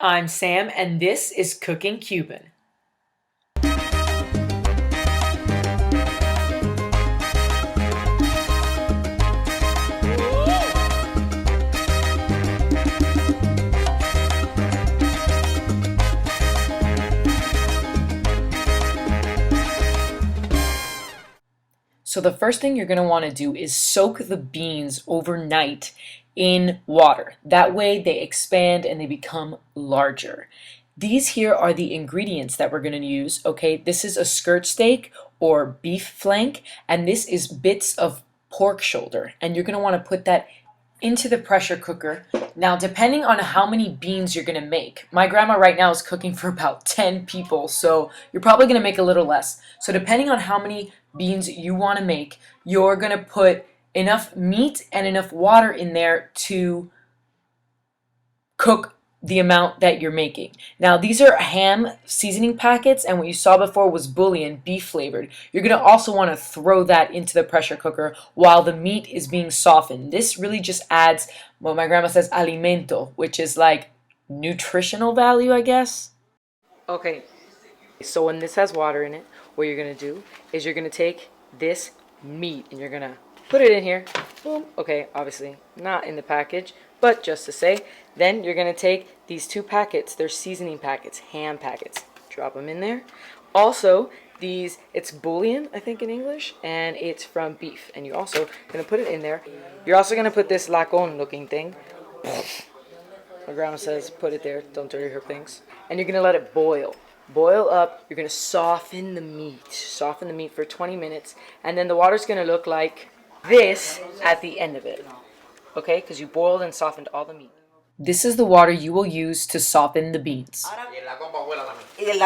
I'm Sam, and this is Cooking Cuban. So the first thing you're going to want to do is soak the beans overnight in water. That way they expand and they become larger. These here are the ingredients that we're going to use, okay? This is a skirt steak or beef flank, and this is bits of pork shoulder. And you're going to want to put that into the pressure cooker. Now, depending on how many beans you're going to make, my grandma right now is cooking for about 10 people, so you're probably going to make a little less. So depending on how many beans you want to make, you're going to put enough meat and enough water in there to cook the amount that you're making. Now, these are ham seasoning packets, and what you saw before was bouillon, beef flavored. You're going to also want to throw that into the pressure cooker while the meat is being softened. This really just adds what my grandma says alimento, which is like nutritional value, I guess. Okay, so when this has water in it, what you're going to do is you're going to take this meat and you're going to put it in here. Boom. Okay, obviously not in the package, but just to say, then you're going to take these two packets, they're seasoning packets, ham packets, drop them in there. Also, these, it's bouillon, I think in English, and it's from beef. And you're also going to put it in there. You're also going to put this lacon looking thing. My grandma says put it there, don't dirty her things. And you're going to let it boil. Boil up, you're going to soften the meat for 20 minutes, and then the water's going to look like this at the end of it. Okay, because you boiled and softened all the meat. This is the water you will use to soften the beans. Y la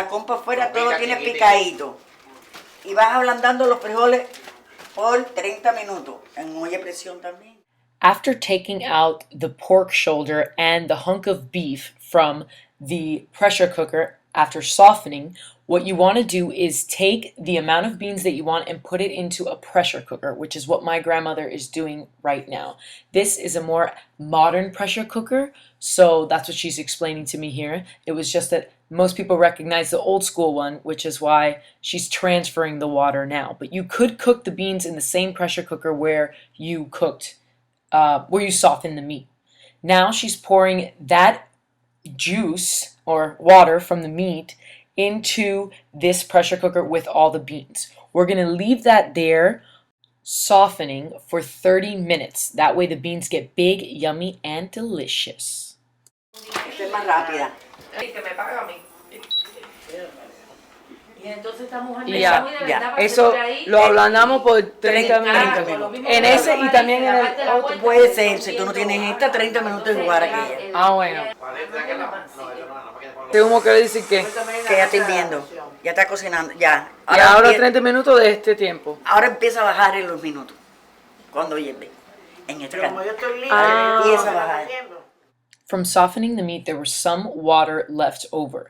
compa afuera todo tiene picadito. Y vas ablandando los frijoles por 30 minutos en olla presión también. After taking out the pork shoulder and the hunk of beef from the pressure cooker after softening, what you want to do is take the amount of beans that you want and put it into a pressure cooker, which is what my grandmother is doing right now. This is a more modern pressure cooker, so that's what she's explaining to me here. It was just that most people recognize the old school one, which is why she's transferring the water now. But you could cook the beans in the same pressure cooker where you softened the meat. Now she's pouring that juice or water from the meat into this pressure cooker with all the beans. We're going to leave that there softening for 30 minutes. That way the beans get big, yummy, and delicious. Esta es más rápida. Ya, eso lo ablandamos por 30 minutos. En ese y también en el otro. Puede ser, si tú no tienes esta, 30 minutos igual aquella. Ah, bueno. Este humo quiere decir que ya está hirviendo, ya está cocinando, ya. Ahora 30 minutos de este tiempo. Ahora empieza a bajar en los minutos, cuando hierve. En este caso, empieza a bajar. From softening the meat, there was some water left over.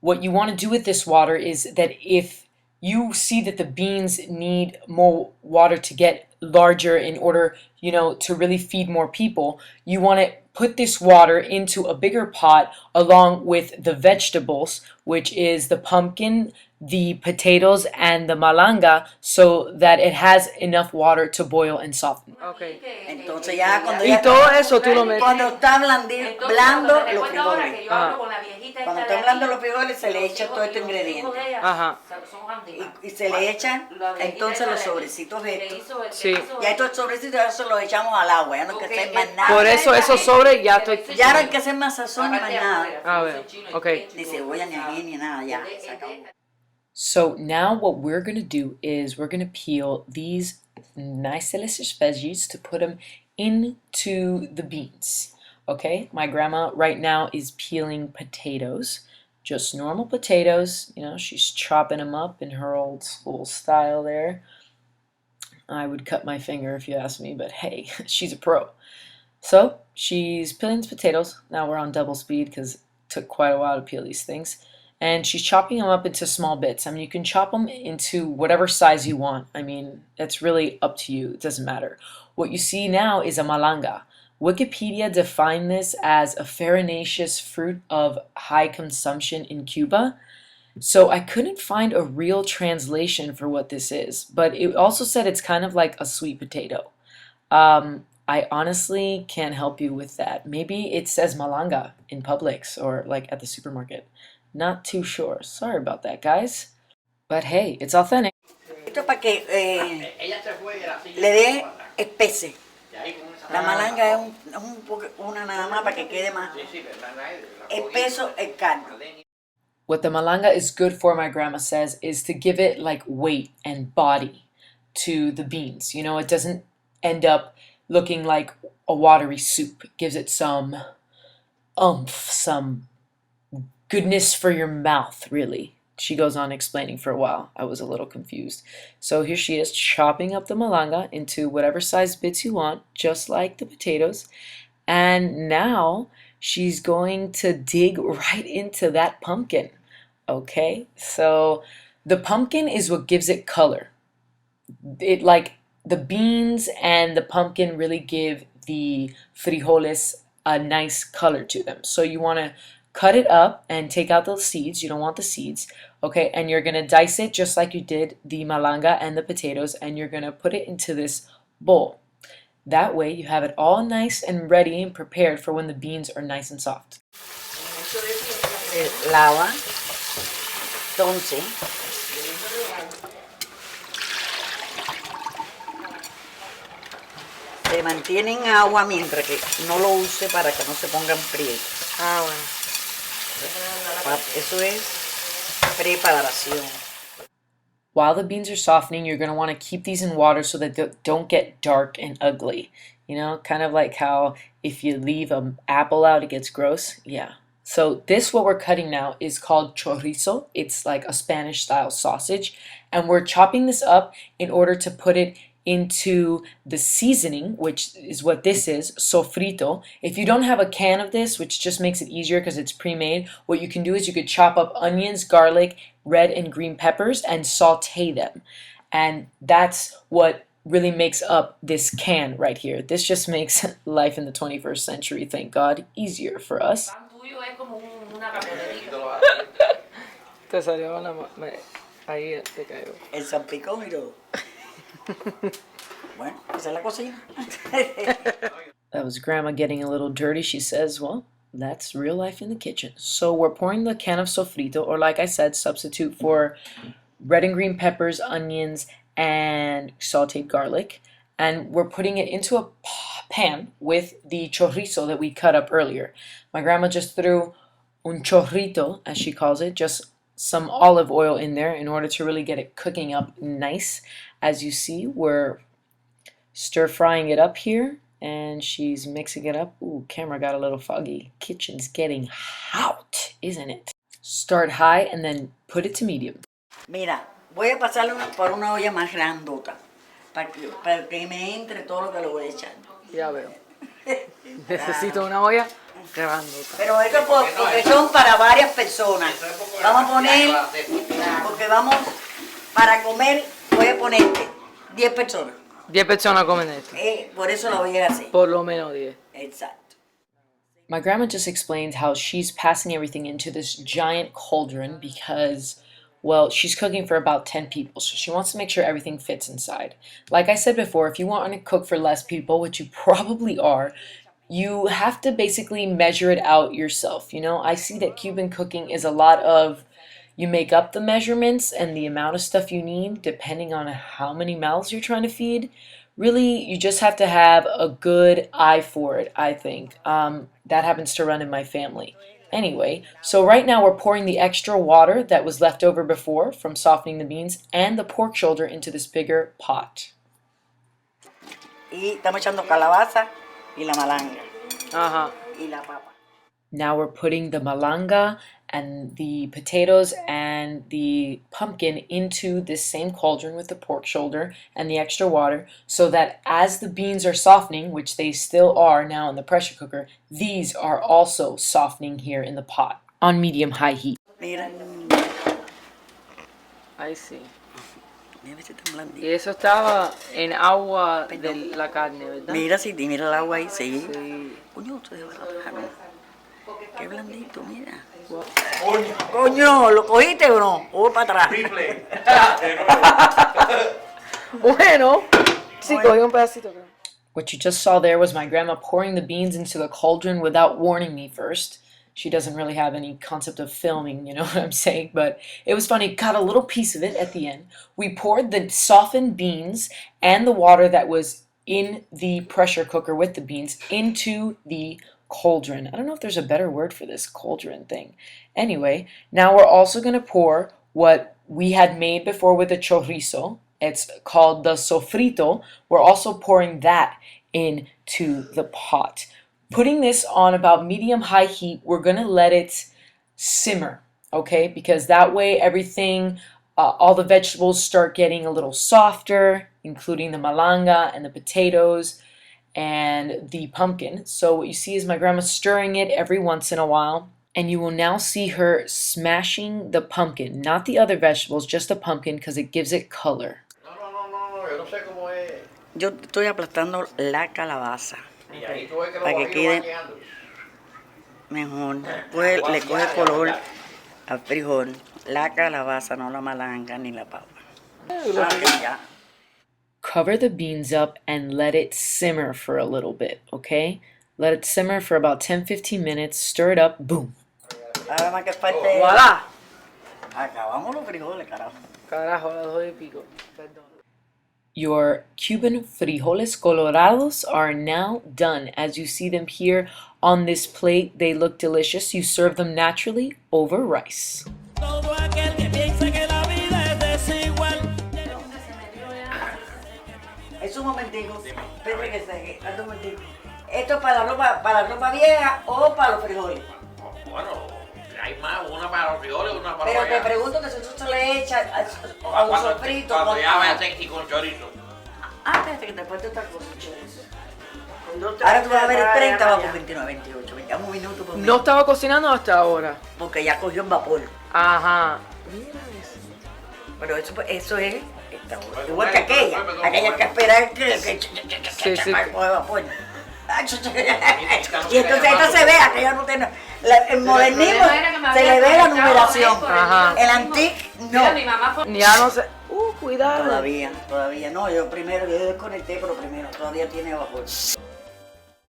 What you want to do with this water is that if you see that the beans need more water to get larger in order, to really feed more people, you want to put this water into a bigger pot along with the vegetables, which is the pumpkin, the potatoes, and the malanga, so that it has enough water to boil and soften. Okay. Entonces ya cuando y todo eso tú lo metes. Cuando está blando los frijoles. Cuando está blando los frijoles se le echa todo este ingrediente. Ajá. Y se le echan entonces los sobrecitos estos. Sí. Ya estos sobrecitos ya se los echamos al agua, ya no hay que hacer más nada. Por eso esos sobres ya estoy. Ya no hay que hacer más sazón ni más nada. A ver, okay. Ni cebolla ni ají ni nada, ya se acabó. So now what we're going to do is we're going to peel these nice delicious veggies to put them into the beans. Okay, my grandma right now is peeling potatoes, just normal potatoes. She's chopping them up in her old school style there. I would cut my finger if you asked me, but hey, she's a pro. So she's peeling the potatoes. Now we're on double speed because it took quite a while to peel these things. And she's chopping them up into small bits. I mean, you can chop them into whatever size you want. I mean, it's really up to you. It doesn't matter. What you see now is a malanga. Wikipedia defined this as a farinaceous fruit of high consumption in Cuba. So I couldn't find a real translation for what this is, but it also said it's kind of like a sweet potato. I honestly can't help you with that. Maybe it says malanga in Publix or like at the supermarket. Not too sure. Sorry about that, guys. But hey, it's authentic. Esto para que le dé especie. La malanga es una nada más para que quede más espeso el caldo. What the malanga is good for, my grandma says, is to give it like weight and body to the beans. You know, it doesn't end up looking like a watery soup. It gives it some oomph, some goodness for your mouth, really. She goes on explaining for a while. I was a little confused. So here she is chopping up the malanga into whatever size bits you want, just like the potatoes. And now she's going to dig right into that pumpkin. Okay, so the pumpkin is what gives it color. It like the beans and the pumpkin really give the frijoles a nice color to them. So you want to cut it up and take out the seeds. You don't want the seeds. Okay, and you're going to dice it just like you did the malanga and the potatoes, and you're going to put it into this bowl. That way you have it all nice and ready and prepared for when the beans are nice and soft. Lava. Entonces, se mantiene en agua mientras que no lo use para que no se pongan prietos. Ah, bueno. Eso es preparación. While the beans are softening, you're going to want to keep these in water so that they don't get dark and ugly. You know, kind of like how if you leave an apple out, it gets gross. Yeah. So this, what we're cutting now, is called chorizo. It's like a Spanish style sausage. And we're chopping this up in order to put it into the seasoning, which is what this is, sofrito. If you don't have a can of this, which just makes it easier because it's pre-made, what you can do is you could chop up onions, garlic, red and green peppers, and saute them. And that's what really makes up this can right here. This just makes life in the 21st century, thank God, easier for us. Te salió ahí te cayó. El salpicón y todo. Bueno, esa es la cocina. That was Grandma getting a little dirty. She says, well, that's real life in the kitchen. So we're pouring the can of sofrito, or like I said, substitute for red and green peppers, onions, and sauteed garlic. And we're putting it into a pan with the chorizo that we cut up earlier. My grandma just threw un chorrito, as she calls it, just some olive oil in there in order to really get it cooking up nice. As you see, we're stir frying it up here, and she's mixing it up. Ooh, camera got a little foggy. Kitchen's getting hot, isn't it? Start high and then put it to medium. Mira, voy a pasarlo por una olla más grandota para que me entre todo lo que le voy a echar. Ya veo. Necesito una olla grandota. Pero esto porque son para varias personas. Vamos a poner, porque vamos, para comer, voy a ponerte 10 personas. 10 personas comen esto. Por eso lo voy a hacer. Por lo menos 10. Exacto. My grandma just explained how she's passing everything into this giant cauldron because, well, she's cooking for about 10 people, so she wants to make sure everything fits inside. Like I said before, if you want to cook for less people, which you probably are, you have to basically measure it out yourself. You know, I see that Cuban cooking is a lot of you make up the measurements and the amount of stuff you need depending on how many mouths you're trying to feed. Really, you just have to have a good eye for it, I think. That happens to run in my family. Anyway, so right now we're pouring the extra water that was left over before from softening the beans and the pork shoulder into this bigger pot. Y estamos echando calabaza y la malanga. Ajá. Y la papa. Now we're putting the malanga and the potatoes and the pumpkin into this same cauldron with the pork shoulder and the extra water so that as the beans are softening, which they still are now in the pressure cooker, these are also softening here in the pot on medium-high heat. Mira, Ahí sí. Mira si está blandito. Y eso estaba en agua de la carne, ¿verdad? Mira, si mira el agua ahí, sí. Sí. Coño, ustedes van a bajar. Qué blandito, mira. Coño, ¿lo cogiste o no? O para atrás. Bueno, sí, cogí un pedacito, creo. What you just saw there was my grandma pouring the beans into the cauldron without warning me first. She doesn't really have any concept of filming, you know what I'm saying? But it was funny. Got a little piece of it at the end. We poured the softened beans and the water that was in the pressure cooker with the beans into the cauldron. I don't know if there's a better word for this cauldron thing. Anyway, now we're also going to pour what we had made before with the chorizo. It's called the sofrito. We're also pouring that into the pot. Putting this on about medium-high heat, we're going to let it simmer, okay? Because that way everything, all the vegetables start getting a little softer, including the malanga and the potatoes and the pumpkin. So what you see is my grandma stirring it every once in a while. And you will now see her smashing the pumpkin, not the other vegetables, just the pumpkin, because it gives it color. Yo estoy aplastando la calabaza para que quede mejor. Pues le coge color al frijol. La calabaza, no la malanga ni la papa. Ya. Cover the beans up and let it simmer for a little bit, okay? Let it simmer for about 10-15 minutes. Stir it up. Boom. Ahora más que falte. ¡Voilà! Acabamos los frijoles, carajo. Carajo, las 2:00 Perdón. Your Cuban frijoles colorados are now done. As you see them here on this plate, they look delicious. You serve them naturally over rice. Es un momentico. Espérate que se un momentico. ¿Esto es para la ropa vieja o para los frijoles? Bueno, hay más, una para los frijoles, una para Pero los te pregunto que si tú se le echas a un sofrito. Cuando ya vaya aquí con chorizo. Ah, espérate que te puesto otra cosa, chorizo. Ahora tú vas a ver el 30, va por 29, 28. Ya un minuto por ¿No minuto. estaba cocinando hasta ahora? Porque ya cogió en vapor. Ajá. Mira eso. Pero eso es igual que aquella. Aquella que esperar que Sí. coge vapor. Y entonces esto se ve, aquella no tiene. El modernismo se le ve la numeración. Ajá. El antique no. Ya no sé. Cuidado. Todavía no. Yo desconecté, pero primero todavía tiene vapor.